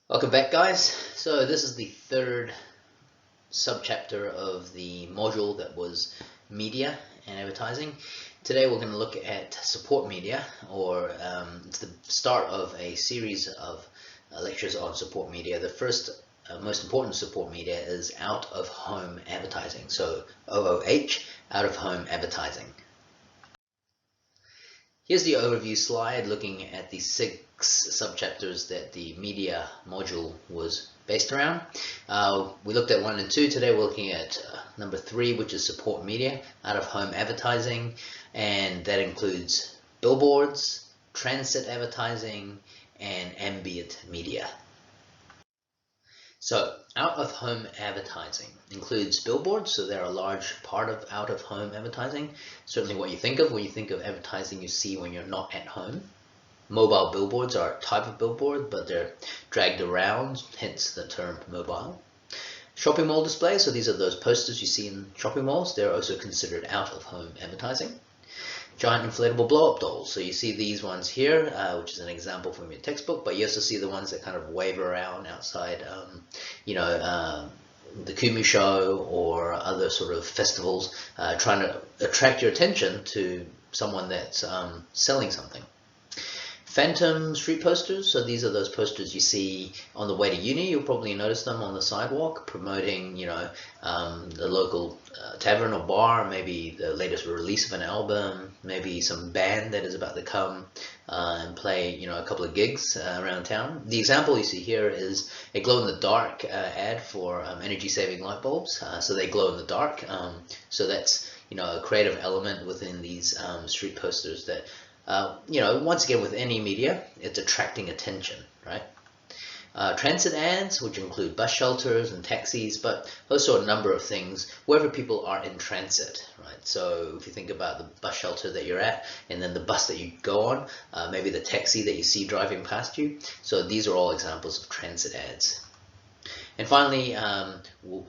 Welcome back, guys. So this is the third subchapter of the module that was media and advertising. Today we're going to look at support media, or it's the start of a series of lectures on support media. The first most important support media is out-of-home advertising, so OOH, out-of-home advertising. Here's the overview slide looking at the 6 subchapters that the media module was based around. We looked at 1 and 2. Today we're looking at number 3, which is support media, out-of-home advertising, and that includes billboards, transit advertising, and ambient media. So out-of-home advertising includes billboards, so they're a large part of out-of-home advertising. Certainly what you think of when you think of advertising you see when you're not at home. Mobile billboards are a type of billboard, but they're dragged around, hence the term mobile. Shopping mall displays, so these are those posters you see in shopping malls, they're also considered out-of-home advertising. Giant inflatable blow-up dolls. So you see these ones here, which is an example from your textbook, but you also see the ones that kind of wave around outside, the Kumu show or other sort of festivals, trying to attract your attention to someone that's selling something. Phantom street posters, so these are those posters you see on the way to uni. You'll probably notice them on the sidewalk promoting, the local tavern or bar, maybe the latest release of an album, maybe some band that is about to come and play, a couple of gigs around town. The example you see here is a glow-in-the-dark ad for energy-saving light bulbs. So they glow in the dark. So that's, a creative element within these street posters that once again, with any media, it's attracting attention, right? Transit ads, which include bus shelters and taxis, but also a number of things wherever people are in transit, right? So if you think about the bus shelter that you're at, and then the bus that you go on, maybe the taxi that you see driving past you. So these are all examples of transit ads. And finally,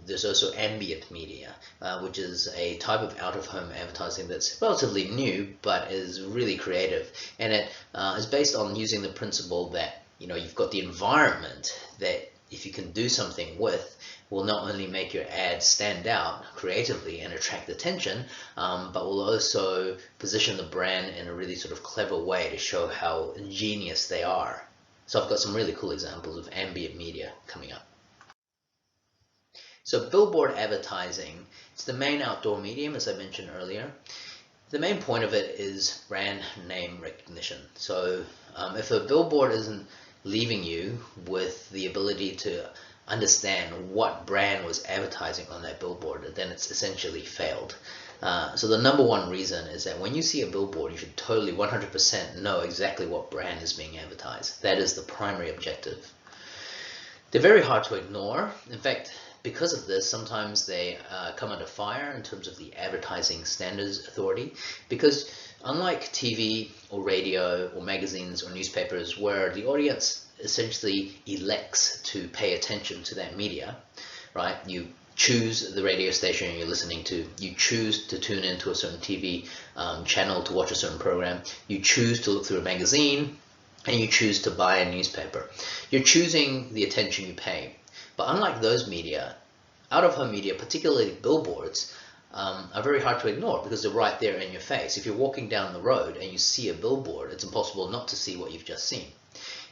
there's also ambient media, which is a type of out-of-home advertising that's relatively new, but is really creative. And it is based on using the principle that, you've got the environment that if you can do something with, will not only make your ad stand out creatively and attract attention, but will also position the brand in a really sort of clever way to show how ingenious they are. So I've got some really cool examples of ambient media coming up. So billboard advertising, it's the main outdoor medium, as I mentioned earlier. The main point of it is brand name recognition. So if a billboard isn't leaving you with the ability to understand what brand was advertising on that billboard, then it's essentially failed. So the number one reason is that when you see a billboard, you should totally 100% know exactly what brand is being advertised. That is the primary objective. They're very hard to ignore. In fact, because of this, sometimes they come under fire in terms of the Advertising Standards Authority, because unlike TV or radio or magazines or newspapers where the audience essentially elects to pay attention to that media, right? You choose the radio station you're listening to, you choose to tune into a certain TV channel to watch a certain program, you choose to look through a magazine, and you choose to buy a newspaper. You're choosing the attention you pay. But unlike those media, out-of-home media, particularly billboards, are very hard to ignore because they're right there in your face. If you're walking down the road and you see a billboard, it's impossible not to see what you've just seen.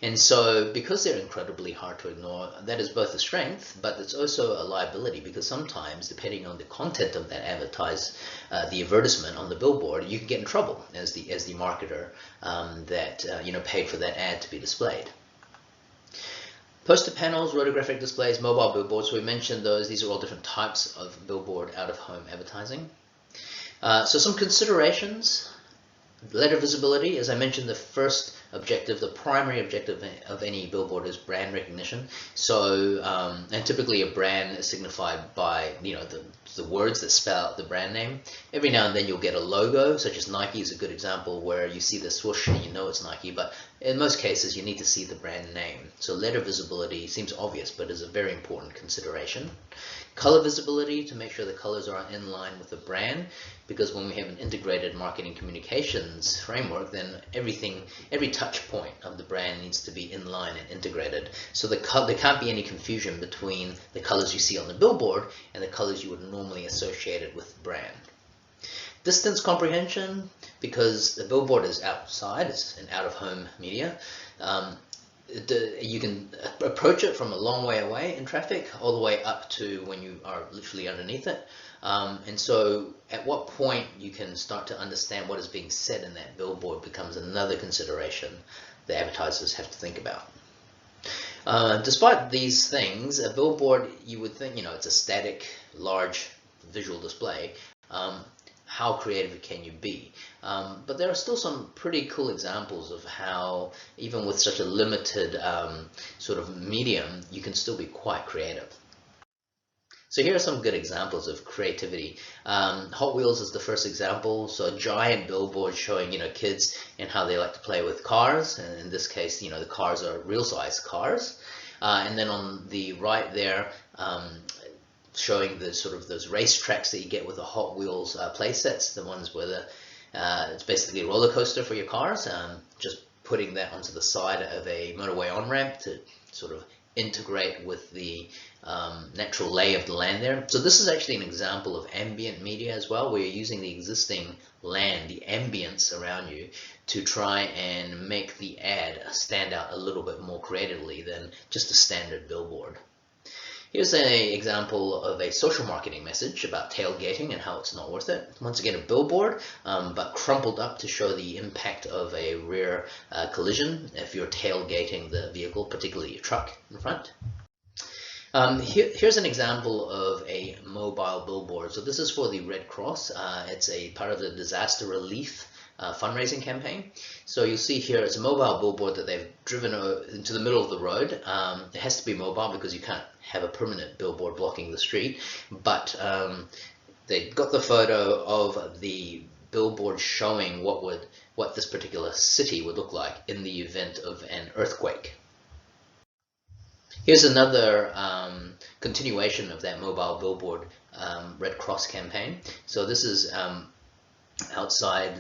And so because they're incredibly hard to ignore, that is both a strength, but it's also a liability, because sometimes, depending on the content of that the advertisement on the billboard, you can get in trouble as the marketer that paid for that ad to be displayed. Poster panels, rotographic displays, mobile billboards, so we mentioned those. These are all different types of billboard out-of-home advertising. So some considerations. Letter visibility, as I mentioned, the first objective, the primary objective of any billboard is brand recognition. So, and typically a brand is signified by, the words that spell out the brand name. Every now and then you'll get a logo, such as Nike is a good example, where you see the swoosh and you know it's Nike, but in most cases, you need to see the brand name. So letter visibility seems obvious, but is a very important consideration. Color visibility, to make sure the colors are in line with the brand, because when we have an integrated marketing communications framework, then every touch point of the brand needs to be in line and integrated. So there can't be any confusion between the colors you see on the billboard and the colors you would normally associate it with the brand. Distance comprehension, because the billboard is outside, it's an out-of-home media. You can approach it from a long way away in traffic, all the way up to when you are literally underneath it. And so at what point you can start to understand what is being said in that billboard becomes another consideration the advertisers have to think about. Despite these things, a billboard, you would think, it's a static, large visual display. How creative can you be? But there are still some pretty cool examples of how, even with such a limited sort of medium, you can still be quite creative. So here are some good examples of creativity. Hot Wheels is the first example. So a giant billboard showing, kids and how they like to play with cars. And in this case, the cars are real-size cars. And then on the right there, showing the sort of those race tracks that you get with the Hot Wheels play sets, the ones where it's basically a roller coaster for your cars, just putting that onto the side of a motorway on-ramp to sort of integrate with the natural lay of the land there. So this is actually an example of ambient media as well, where you're using the existing land, the ambience around you, to try and make the ad stand out a little bit more creatively than just a standard billboard. Here's an example of a social marketing message about tailgating and how it's not worth it. Once again, a billboard, but crumpled up to show the impact of a rear collision if you're tailgating the vehicle, particularly your truck in front. Here's an example of a mobile billboard. So this is for the Red Cross. It's a part of the disaster relief fundraising campaign. So you'll see here it's a mobile billboard that they've driven into the middle of the road. It has to be mobile because you can't have a permanent billboard blocking the street, but they got the photo of the billboard showing what this particular city would look like in the event of an earthquake. Here's another continuation of that mobile billboard Red Cross campaign. So this is outside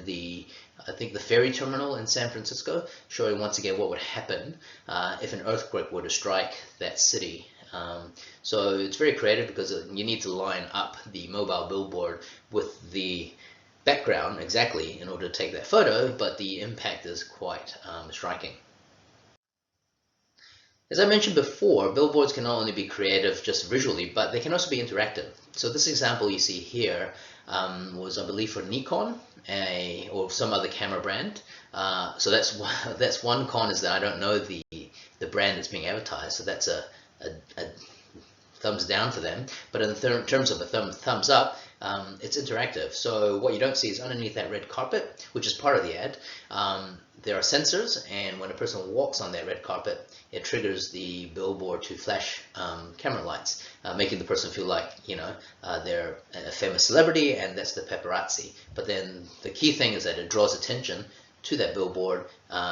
I think the ferry terminal in San Francisco, showing once again what would happen if an earthquake were to strike that city. So it's very creative because you need to line up the mobile billboard with the background exactly in order to take that photo, but the impact is quite striking. As I mentioned before, billboards can not only be creative just visually, but they can also be interactive. So this example you see here was, I believe, for Nikon or some other camera brand. So that's one con, is that I don't know the brand that's being advertised. So that's a thumbs down for them. But in terms of a thumbs up, it's interactive. So what you don't see is underneath that red carpet, which is part of the ad, there are sensors, and when a person walks on that red carpet, it triggers the billboard to flash camera lights, making the person feel like they're a famous celebrity, and that's the paparazzi. But then the key thing is that it draws attention to that billboard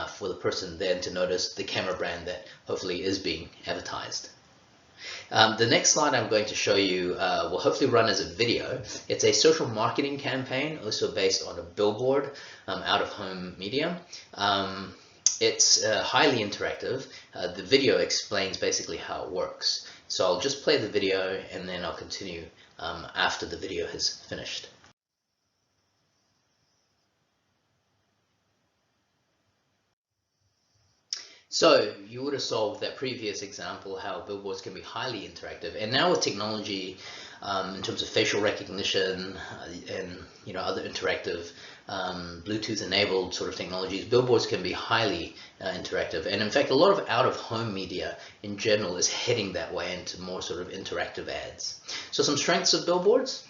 for the person then to notice the camera brand that hopefully is being advertised. The next slide I'm going to show you will hopefully run as a video. It's a social marketing campaign, also based on a billboard, out-of-home medium. It's highly interactive. The video explains basically how it works. So I'll just play the video and then I'll continue after the video has finished. So you would have solved that previous example, how billboards can be highly interactive, and now with technology in terms of facial recognition and other interactive Bluetooth enabled sort of technologies, billboards can be highly interactive. And in fact, a lot of out-of-home media in general is heading that way into more sort of interactive ads. So some strengths of billboards.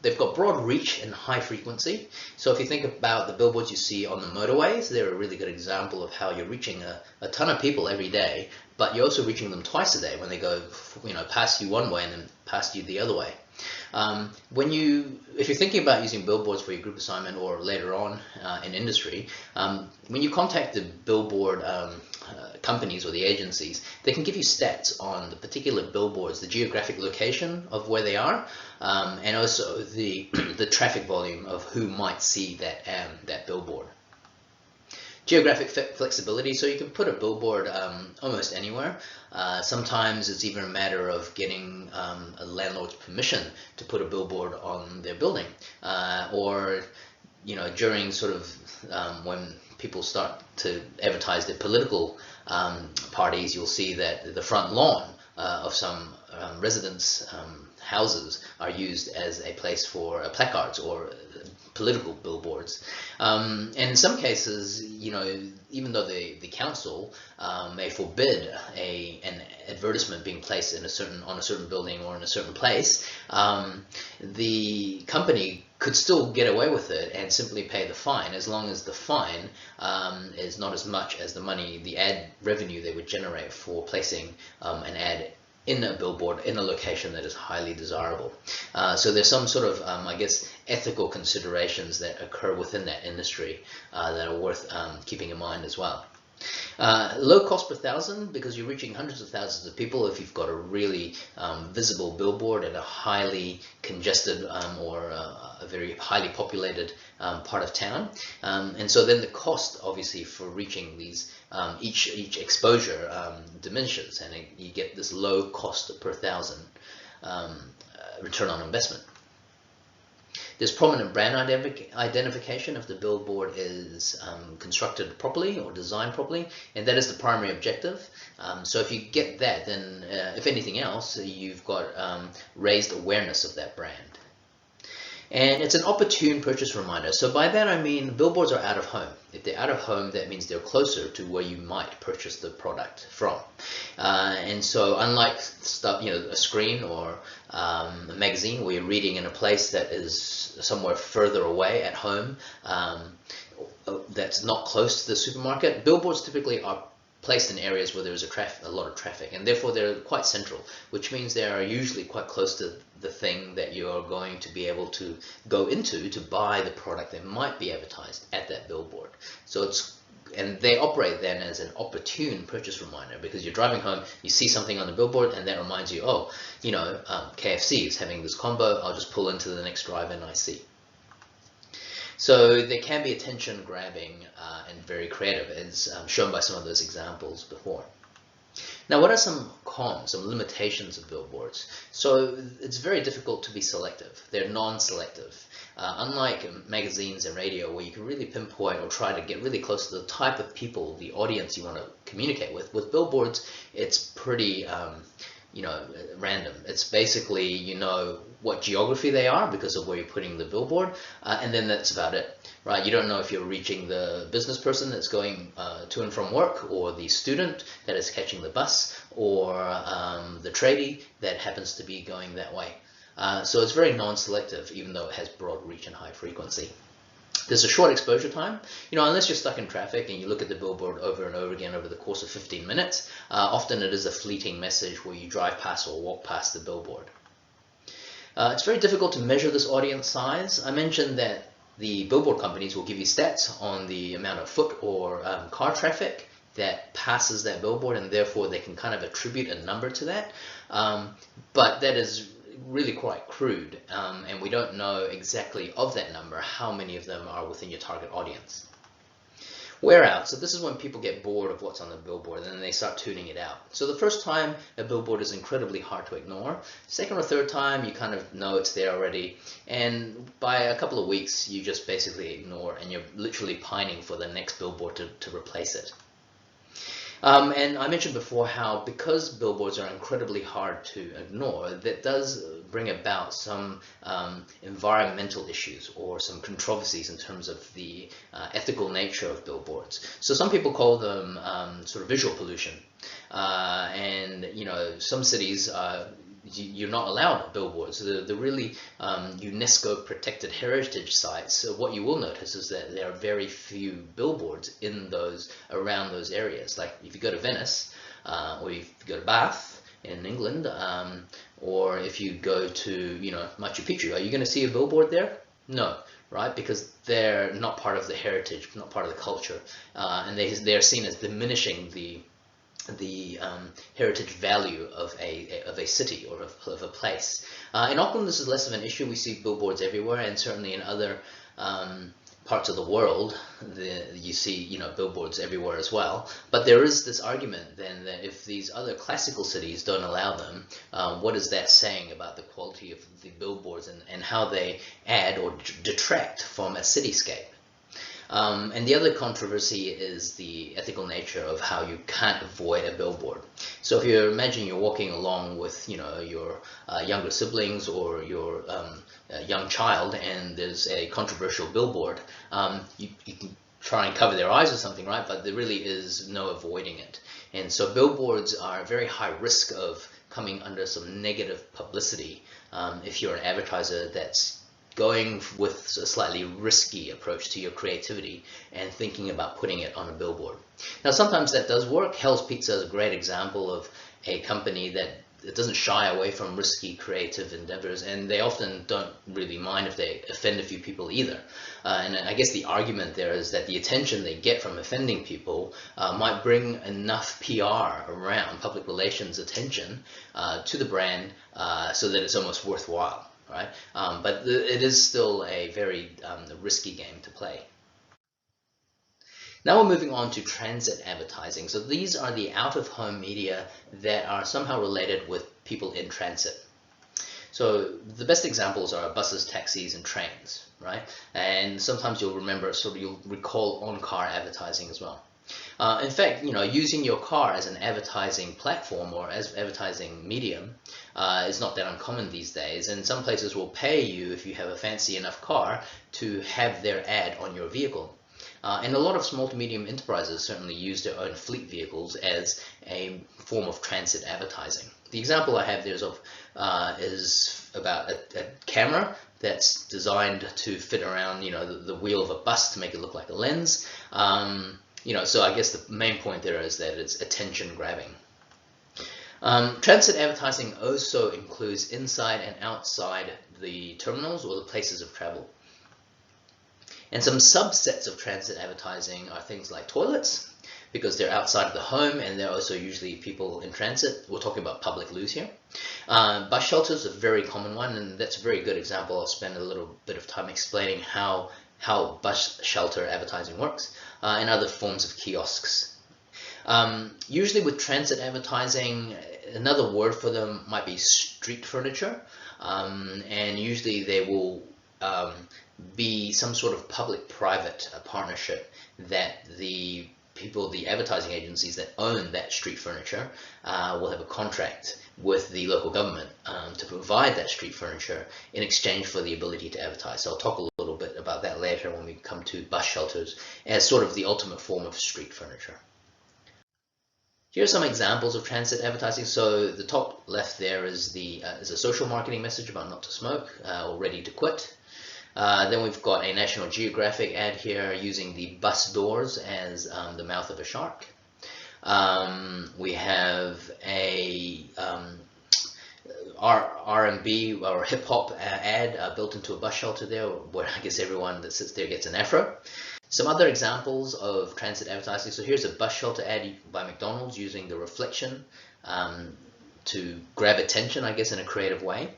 They've got broad reach and high frequency. So if you think about the billboards you see on the motorways, they're a really good example of how you're reaching a ton of people every day, but you're also reaching them twice a day when they go past you one way and then past you the other way. If you're thinking about using billboards for your group assignment or later on in industry, when you contact the billboard companies or the agencies, they can give you stats on the particular billboards, the geographic location of where they are, and also the the traffic volume of who might see that billboard. Geographic flexibility, so you can put a billboard almost anywhere. Sometimes it's even a matter of getting a landlord's permission to put a billboard on their building, or during sort of when people start to advertise their political parties, you'll see that the front lawn of some residents' houses are used as a place for placards or political billboards. And in some cases, even though the council may forbid an advertisement being placed on a certain building or in a certain place, the company could still get away with it and simply pay the fine, as long as the fine is not as much as the ad revenue they would generate for placing an ad in a billboard in a location that is highly desirable. So there's some sort of, I guess, ethical considerations that occur within that industry that are worth keeping in mind as well. Low cost per thousand, because you're reaching hundreds of thousands of people if you've got a really visible billboard in a highly congested or a very highly populated part of town. And so then the cost, obviously, for reaching these, each exposure diminishes, and you get this low cost per thousand return on investment. There's prominent brand identification if the billboard is constructed properly or designed properly, and that is the primary objective. So if you get that, then if anything else, you've got raised awareness of that brand. And it's an opportune purchase reminder. So by that I mean billboards are out of home. If they're out of home, that means they're closer to where you might purchase the product from. And so unlike stuff, a screen or a magazine where you're reading in a place that is somewhere further away at home, that's not close to the supermarket, billboards typically are placed in areas where there's a lot of traffic, and therefore they're quite central, which means they are usually quite close to the thing that you're going to be able to go into to buy the product that might be advertised at that billboard. So and they operate then as an opportune purchase reminder, because you're driving home, you see something on the billboard, and that reminds you, oh, KFC is having this combo, I'll just pull into the next drive-in I see. So they can be attention grabbing and very creative, as shown by some of those examples before. Now, what are some cons, some limitations of billboards? So it's very difficult to be selective. They're non-selective. Unlike magazines and radio, where you can really pinpoint or try to get really close to the type of people, the audience you want to communicate with billboards, it's pretty random. It's basically, what geography they are because of where you're putting the billboard, and then that's about it, right? You don't know if you're reaching the business person that's going to and from work, or the student that is catching the bus, or the tradie that happens to be going that way. So it's very non-selective, even though it has broad reach and high frequency. There's a short exposure time, unless you're stuck in traffic and you look at the billboard over and over again over the course of 15 minutes. Often it is a fleeting message where you drive past or walk past the billboard. It's very difficult to measure this audience size. I mentioned that the billboard companies will give you stats on the amount of foot or car traffic that passes that billboard, and therefore they can kind of attribute a number to that. But that is really quite crude, and we don't know exactly of that number how many of them are within your target audience. Wear out. So this is when people get bored of what's on the billboard, and then they start tuning it out. So the first time a billboard is incredibly hard to ignore. Second or third time you kind of know it's there already, and by a couple of weeks you just basically ignore, and you're literally pining for the next billboard to replace it. And I mentioned before how, because billboards are incredibly hard to ignore, that does bring about some environmental issues or some controversies in terms of the ethical nature of billboards. So some people call them sort of visual pollution, and some cities you're not allowed billboards. The really UNESCO protected heritage sites, so what you will notice is that there are very few billboards around those areas. Like if you go to Venice, or if you go to Bath in England, or if you go to, you know, Machu Picchu, are you going to see a billboard there? No, right? Because they're not part of the heritage, not part of the culture, and they're seen as diminishing the heritage value of a city or of a place. In Auckland, this is less of an issue. We see billboards everywhere, and certainly in other parts of the world, you see, you know, billboards everywhere as well. But there is this argument then that if these other classical cities don't allow them, what is that saying about the quality of the billboards and how they add or detract from a cityscape? And the other controversy is the ethical nature of how you can't avoid a billboard. So if you imagine you're walking along with, you know, your younger siblings or your young child, and there's a controversial billboard, you can try and cover their eyes or something, right? But there really is no avoiding it. And so billboards are very high risk of coming under some negative publicity if you're an advertiser that's going with a slightly risky approach to your creativity and thinking about putting it on a billboard. Now, sometimes that does work. Hell's Pizza is a great example of a company that doesn't shy away from risky creative endeavors, and they often don't really mind if they offend a few people either. And I guess the argument there is that the attention they get from offending people might bring enough PR around, public relations attention, to the brand so that it's almost worthwhile. Right? But it is still a very risky game to play. Now we're moving on to transit advertising. So these are the out-of-home media that are somehow related with people in transit. So the best examples are buses, taxis, and trains, right? And sometimes you'll remember, you'll recall on-car advertising as well. In fact, you know, using your car as an advertising platform or as advertising medium is not that uncommon these days, and some places will pay you if you have a fancy enough car to have their ad on your vehicle. And a lot of small to medium enterprises certainly use their own fleet vehicles as a form of transit advertising. The example I have there is about a camera that's designed to fit around, you know, the wheel of a bus to make it look like a lens. You know, so I guess the main point there is that it's attention grabbing. Transit advertising also includes inside and outside the terminals or the places of travel. And some subsets of transit advertising are things like toilets, because they're outside of the home and they're also usually people in transit. We're talking about public loos here. Bus shelters are a very common one, and that's a very good example. I'll spend a little bit of time explaining how bus shelter advertising works, and other forms of kiosks. Usually with transit advertising, another word for them might be street furniture, and usually they will be some sort of public-private partnership that the advertising agencies that own that street furniture will have a contract with the local government to provide that street furniture in exchange for the ability to advertise. So I'll talk a little bit about that later when we come to bus shelters as sort of the ultimate form of street furniture. Here are some examples of transit advertising. So the top left there is a social marketing message about not to smoke or ready to quit. Then we've got a National Geographic ad here using the bus doors as the mouth of a shark. We have a R&B or hip hop ad built into a bus shelter there, where I guess everyone that sits there gets an afro. Some other examples of transit advertising. So here's a bus shelter ad by McDonald's using the reflection to grab attention, I guess, in a creative way.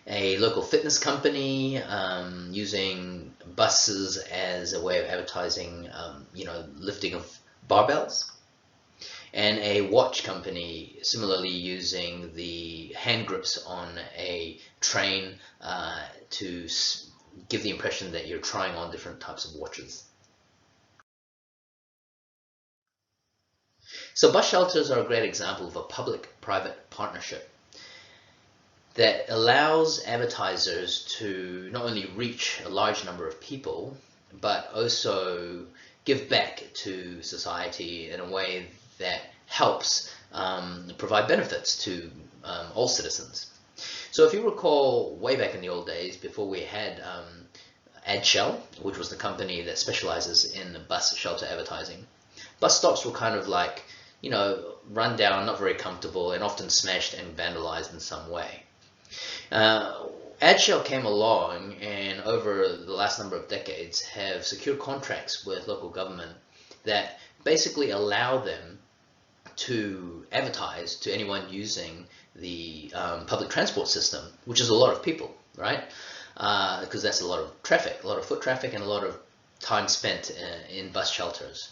A local fitness company using buses as a way of advertising, lifting of barbells. And a watch company similarly using the hand grips on a train to give the impression that you're trying on different types of watches. So bus shelters are a great example of a public-private partnership that allows advertisers to not only reach a large number of people, but also give back to society in a way that helps provide benefits to all citizens. So if you recall, way back in the old days, before we had AdShell, which was the company that specializes in bus shelter advertising, bus stops were kind of like, run down, not very comfortable, and often smashed and vandalized in some way. AdShell came along and over the last number of decades have secured contracts with local government that basically allow them to advertise to anyone using the public transport system, which is a lot of people, right? Because that's a lot of traffic, a lot of foot traffic, and a lot of time spent in bus shelters.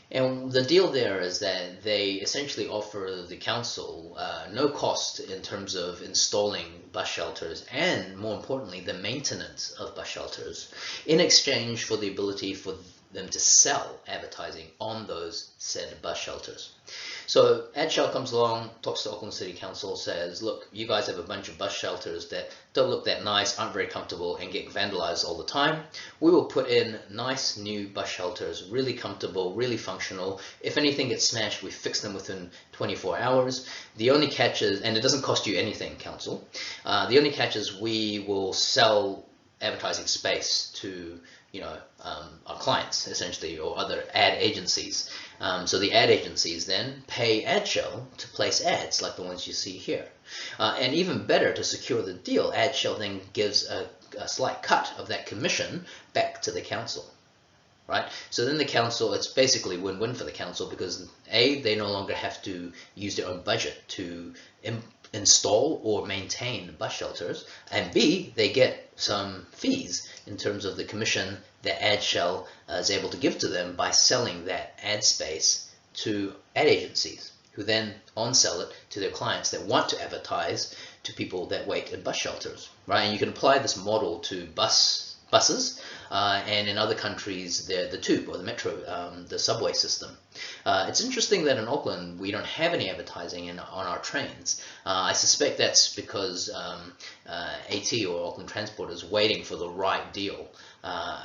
And the deal there is that they essentially offer the council no cost in terms of installing bus shelters and, more importantly, the maintenance of bus shelters in exchange for the ability for them to sell advertising on those said bus shelters. So AdShell comes along, talks to Auckland City Council, says, look, you guys have a bunch of bus shelters that don't look that nice, aren't very comfortable, and get vandalized all the time. We will put in nice new bus shelters, really comfortable, really functional. If anything gets smashed, we fix them within 24 hours. The only catch is, and it doesn't cost you anything, Council, the only catch is we will sell advertising space to our clients, essentially, or other ad agencies. So the ad agencies then pay AdShell to place ads like the ones you see here. And even better, to secure the deal, AdShell then gives a slight cut of that commission back to the council. Right? So then the council, it's basically win-win for the council because A, they no longer have to use their own budget to install or maintain bus shelters, and B, they get some fees in terms of the commission that AdShell is able to give to them by selling that ad space to ad agencies, who then on-sell it to their clients that want to advertise to people that wait in bus shelters, right? And you can apply this model to buses, and in other countries, the tube or the metro, the subway system. It's interesting that in Auckland, we don't have any advertising on our trains. I suspect that's because AT or Auckland Transport is waiting for the right deal,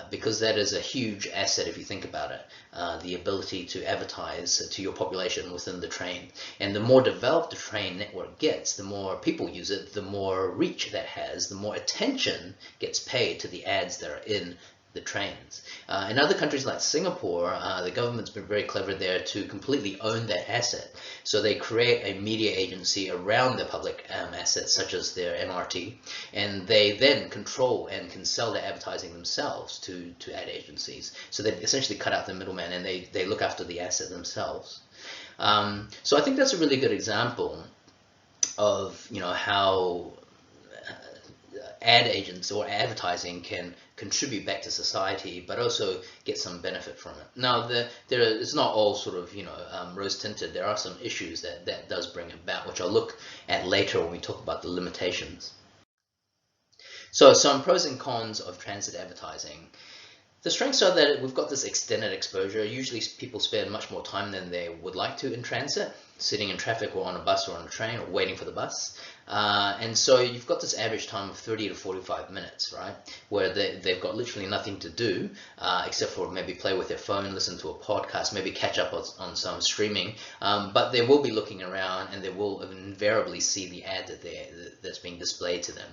because that is a huge asset if you think about it, the ability to advertise to your population within the train. And the more developed the train network gets, the more people use it, the more reach that has, the more attention gets paid to the ads that are in the trains. In other countries like Singapore, the government's been very clever there to completely own that asset. So they create a media agency around the public assets, such as their MRT, and they then control and can sell their advertising themselves to ad agencies. So they essentially cut out the middleman, and they look after the asset themselves. So I think that's a really good example of how ad agents or advertising can contribute back to society, but also get some benefit from it. Now, it's not all sort of rose-tinted. There are some issues that does bring about, which I'll look at later when we talk about the limitations. So some pros and cons of transit advertising. The strengths are that we've got this extended exposure. Usually people spend much more time than they would like to in transit, sitting in traffic or on a bus or on a train or waiting for the bus. And so you've got this average time of 30 to 45 minutes, right? Where they've got literally nothing to do except for maybe play with their phone, listen to a podcast, maybe catch up on some streaming. But they will be looking around and they will invariably see the ad that's being displayed to them.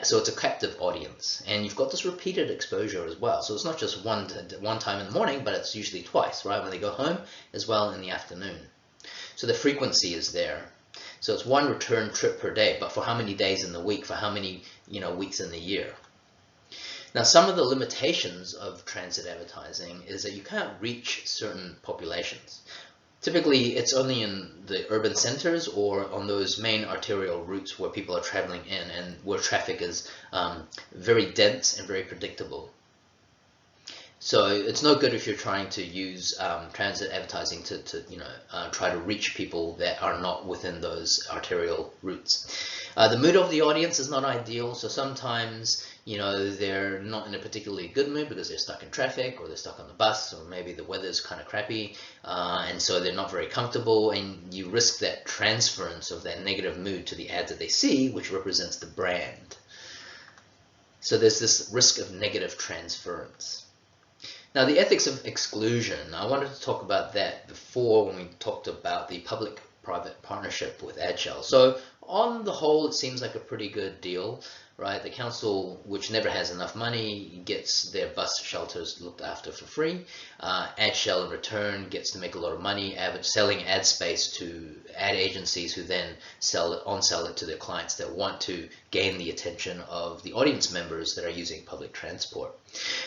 So it's a captive audience, and you've got this repeated exposure as well. So it's not just one time in the morning, but it's usually twice, right? When they go home as well in the afternoon. So the frequency is there. So it's one return trip per day, but for how many days in the week, for how many weeks in the year. Now, some of the limitations of transit advertising is that you can't reach certain populations. Typically, it's only in the urban centers or on those main arterial routes where people are traveling in and where traffic is very dense and very predictable. So it's no good if you're trying to use transit advertising to try to reach people that are not within those arterial routes. The mood of the audience is not ideal, so sometimes they're not in a particularly good mood because they're stuck in traffic or they're stuck on the bus, or maybe the weather's kind of crappy, and so they're not very comfortable, and you risk that transference of that negative mood to the ad that they see, which represents the brand. So there's this risk of negative transference. Now, the ethics of exclusion, I wanted to talk about that before when we talked about the public-private partnership with AdShell. So on the whole, it seems like a pretty good deal. right? The council, which never has enough money, gets their bus shelters looked after for free. AdShell in return gets to make a lot of money selling ad space to ad agencies, who then sell it to their clients that want to gain the attention of the audience members that are using public transport.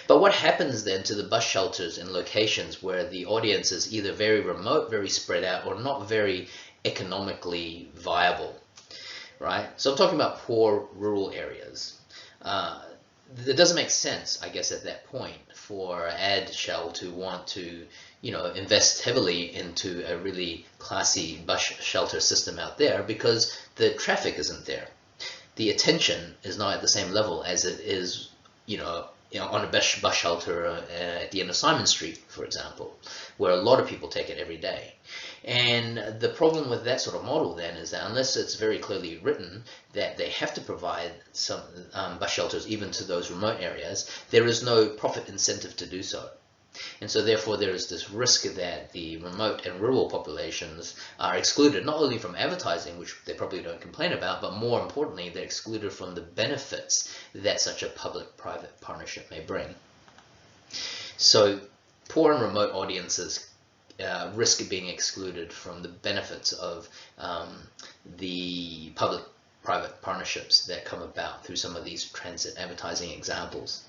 But what happens then to the bus shelters in locations where the audience is either very remote, very spread out, or not very economically viable? Right? So I'm talking about poor rural areas. It doesn't make sense, I guess, at that point for AdShell to want to, invest heavily into a really classy bus shelter system out there, because the traffic isn't there. The attention is not at the same level as it is, on a bus shelter at the end of Simon Street, for example, where a lot of people take it every day. And the problem with that sort of model then is that unless it's very clearly written that they have to provide some bus shelters even to those remote areas, there is no profit incentive to do so. And so therefore there is this risk that the remote and rural populations are excluded not only from advertising, which they probably don't complain about, but more importantly, they're excluded from the benefits that such a public-private partnership may bring. So poor and remote audiences risk being excluded from the benefits of the public-private partnerships that come about through some of these transit advertising examples.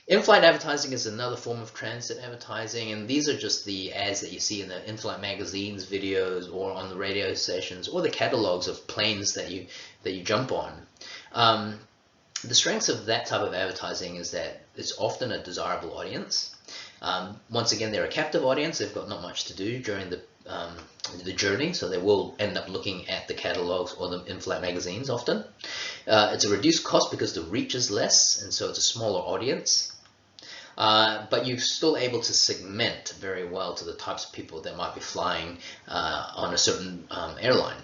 In-flight advertising is another form of transit advertising, and these are just the ads that you see in the in-flight magazines, videos, or on the radio stations, or the catalogs of planes that you jump on. The strengths of that type of advertising is that it's often a desirable audience. Once again, they're a captive audience. They've got not much to do during the journey, so they will end up looking at the catalogs or the in-flight magazines often. It's a reduced cost because the reach is less, and so it's a smaller audience. But you're still able to segment very well to the types of people that might be flying on a certain airline.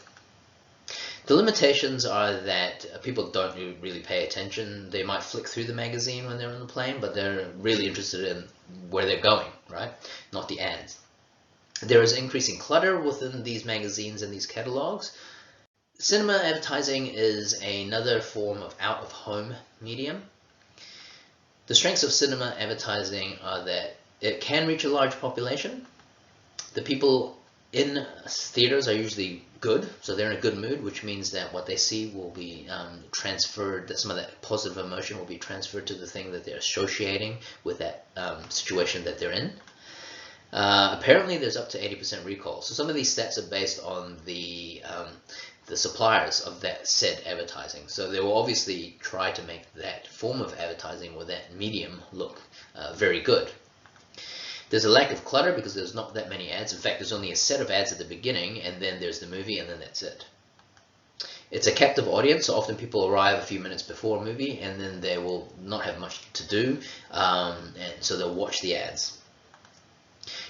The limitations are that people don't really pay attention. They might flick through the magazine when they're on the plane, but they're really interested in where they're going, right? Not the ads. There is increasing clutter within these magazines and these catalogs. Cinema advertising is another form of out-of-home medium. The strengths of cinema advertising are that it can reach a large population. The people in theaters are usually good, so they're in a good mood, which means that what they see will be transferred, that some of that positive emotion will be transferred to the thing that they're associating with that situation that they're in. Apparently there's up to 80% recall. So some of these stats are based on the suppliers of that said advertising. So they will obviously try to make that form of advertising or that medium look very good. There's a lack of clutter because there's not that many ads. In fact, there's only a set of ads at the beginning, and then there's the movie, and then that's it. It's a captive audience, so often people arrive a few minutes before a movie, and then they will not have much to do, and so they'll watch the ads.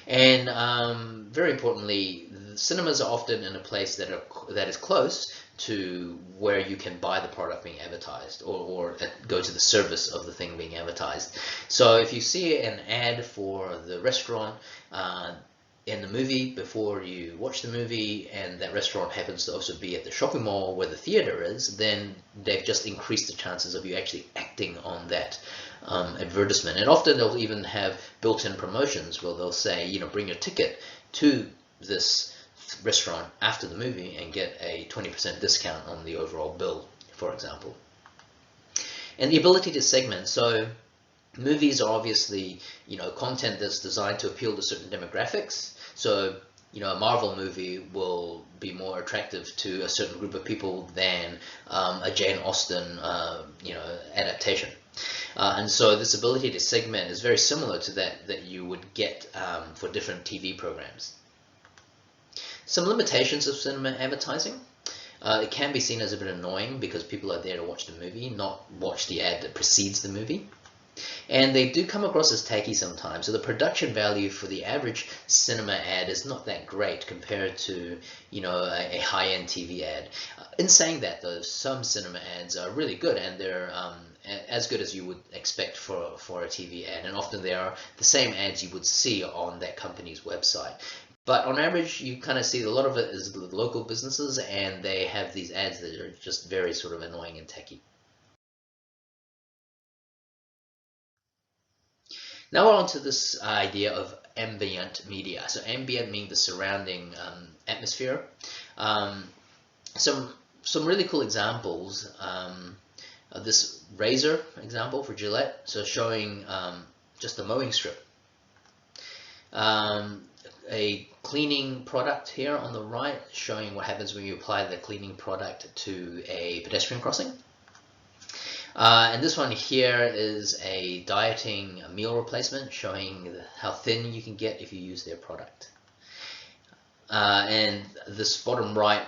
And very importantly, the cinemas are often in a place that is close to where you can buy the product being advertised, or go to the service of the thing being advertised. So if you see an ad for the restaurant in the movie before you watch the movie, and that restaurant happens to also be at the shopping mall where the theater is, then they've just increased the chances of you actually acting on that advertisement. And often they'll even have built-in promotions where they'll say, bring your ticket to this restaurant after the movie and get a 20% discount on the overall bill, for example. And the ability to segment. So movies are obviously, content that's designed to appeal to certain demographics. So, a Marvel movie will be more attractive to a certain group of people than a Jane Austen, adaptation. And so this ability to segment is very similar to that you would get for different TV programs. Some limitations of cinema advertising. It can be seen as a bit annoying because people are there to watch the movie, not watch the ad that precedes the movie. And they do come across as tacky sometimes. So the production value for the average cinema ad is not that great compared to, a high-end TV ad. In saying that, though, some cinema ads are really good, and they're as good as you would expect for a TV ad. And often they are the same ads you would see on that company's website. But on average, you kind of see a lot of it is the local businesses, and they have these ads that are just very sort of annoying and tacky. Now we're on to this idea of ambient media. So ambient meaning the surrounding atmosphere. Um, some really cool examples of this razor example for Gillette. So showing just a mowing strip. A cleaning product here on the right, showing what happens when you apply the cleaning product to a pedestrian crossing. And this one here is a dieting meal replacement, showing how thin you can get if you use their product. And this bottom right,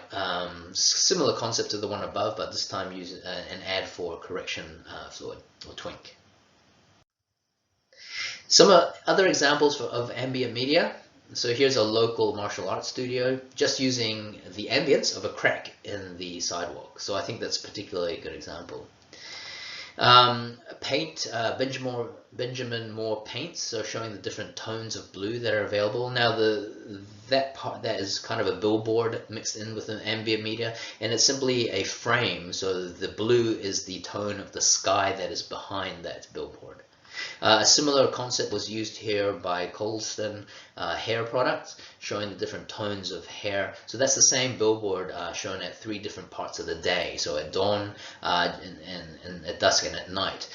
similar concept to the one above, but this time use an ad for correction fluid or twink. Some other examples of ambient media. So here's a local martial arts studio just using the ambience of a crack in the sidewalk. So I think that's particularly a good example. Paint, Benjamin Moore paints, so showing the different tones of blue that are available. Now that is kind of a billboard mixed in with an ambient media, and it's simply a frame, so the blue is the tone of the sky that is behind that billboard. A similar concept was used here by Colston hair products, showing the different tones of hair. So that's the same billboard shown at 3 different parts of the day. So at dawn, and at dusk, and at night,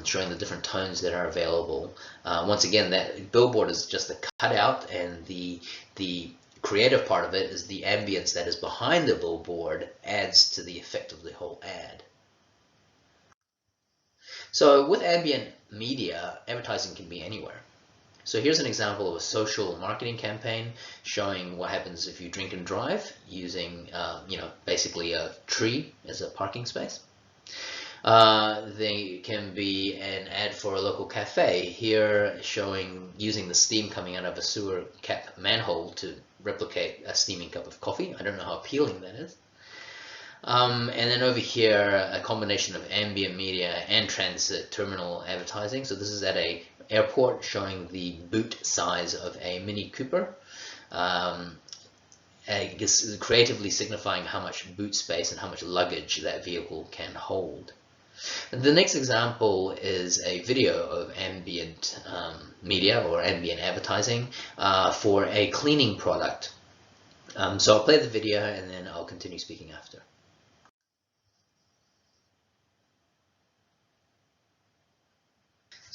showing the different tones that are available. Once again, that billboard is just a cutout, and the creative part of it is the ambience that is behind the billboard adds to the effect of the whole ad. So with ambient media, advertising can be anywhere. So here's an example of a social marketing campaign showing what happens if you drink and drive using, basically a tree as a parking space. They can be an ad for a local cafe, here showing using the steam coming out of a sewer cap manhole to replicate a steaming cup of coffee. I don't know how appealing that is. And then over here, a combination of ambient media and transit terminal advertising. So this is at a airport showing the boot size of a Mini Cooper. I guess creatively signifying how much boot space and how much luggage that vehicle can hold. The next example is a video of ambient media or ambient advertising for a cleaning product. So I'll play the video and then I'll continue speaking after.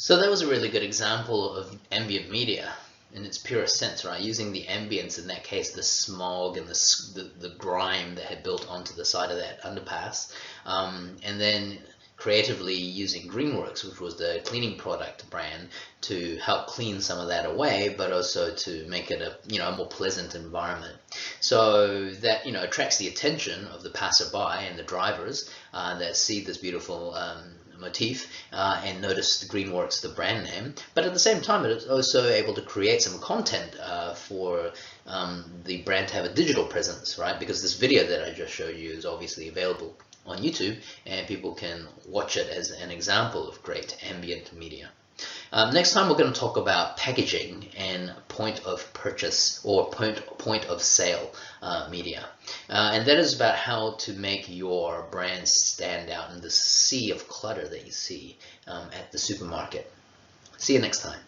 So that was a really good example of ambient media in its purest sense, right? Using the ambience, in that case, the smog and the grime that had built onto the side of that underpass, and then creatively using Greenworks, which was the cleaning product brand, to help clean some of that away, but also to make it a more pleasant environment. So that attracts the attention of the passerby and the drivers that see this beautiful motif and notice the Greenworks, the brand name, but at the same time it is also able to create some content for the brand to have a digital presence, right? Because this video that I just showed you is obviously available on YouTube, and people can watch it as an example of great ambient media. Next time we're going to talk about packaging and point of purchase or point of sale media. And that is about how to make your brand stand out in the sea of clutter that you see at the supermarket. See you next time.